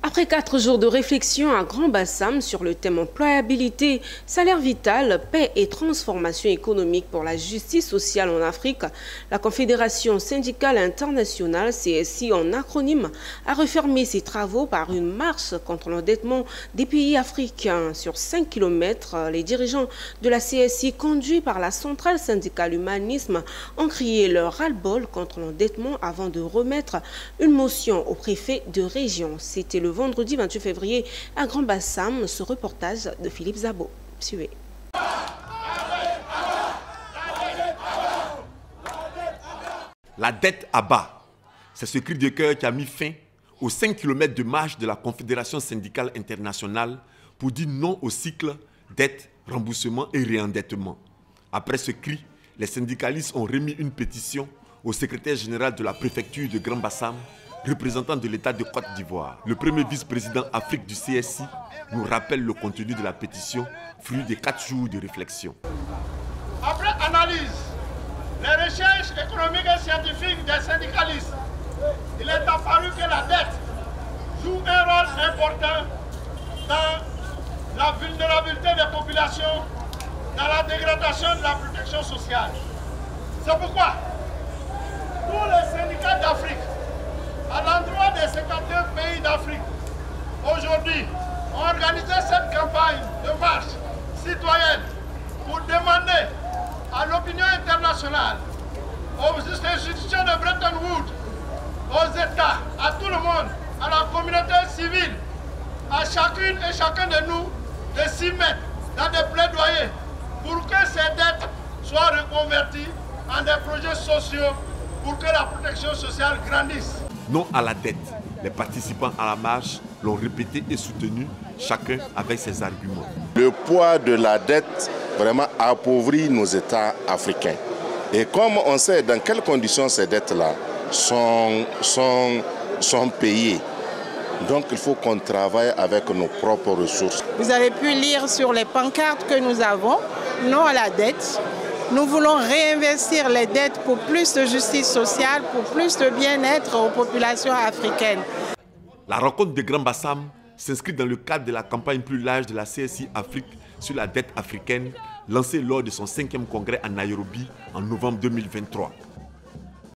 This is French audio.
Après 4 jours de réflexion à Grand Bassam sur le thème employabilité, salaire vital, paix et transformation économique pour la justice sociale en Afrique, la Confédération syndicale internationale, CSI en acronyme, a refermé ses travaux par une marche contre l'endettement des pays africains. Sur 5 km, les dirigeants de la CSI, conduits par la centrale syndicale humanisme, ont crié leur ras-le-bol contre l'endettement avant de remettre une motion au préfet de région. C'était le vendredi 28 février à Grand Bassam, ce reportage de Philippe Zabo. Suivez. La dette à bas, c'est ce cri de cœur qui a mis fin aux 5 km de marche de la Confédération syndicale internationale pour dire non au cycle dette, remboursement et réendettement. Après ce cri, les syndicalistes ont remis une pétition au secrétaire général de la préfecture de Grand Bassam, représentant de l'État de Côte d'Ivoire. Le premier vice-président Afrique du CSI nous rappelle le contenu de la pétition, fruit de 4 jours de réflexion. Après analyse, les recherches économiques et scientifiques des syndicalistes, il est apparu que la dette joue un rôle important dans la vulnérabilité des populations, dans la dégradation de la protection sociale. C'est pourquoi tous les syndicats d'Afrique, à l'endroit des 52 pays d'Afrique, aujourd'hui, ont organisé cette campagne de marche citoyenne pour demander à l'opinion internationale, aux institutions de Bretton Woods, aux États, à tout le monde, à la communauté civile, à chacune et chacun de nous, de s'y mettre dans des plaidoyers pour que ces dettes soient reconverties en des projets sociaux pour que la protection sociale grandisse. Non à la dette. Les participants à la marche l'ont répété et soutenu, chacun avec ses arguments. Le poids de la dette vraiment appauvrit nos États africains. Et comme on sait dans quelles conditions ces dettes-là sont payées, donc il faut qu'on travaille avec nos propres ressources. Vous avez pu lire sur les pancartes que nous avons, non à la dette. Nous voulons réinvestir les dettes pour plus de justice sociale, pour plus de bien-être aux populations africaines. La rencontre de Grand Bassam s'inscrit dans le cadre de la campagne plus large de la CSI Afrique sur la dette africaine, lancée lors de son 5e congrès à Nairobi en novembre 2023.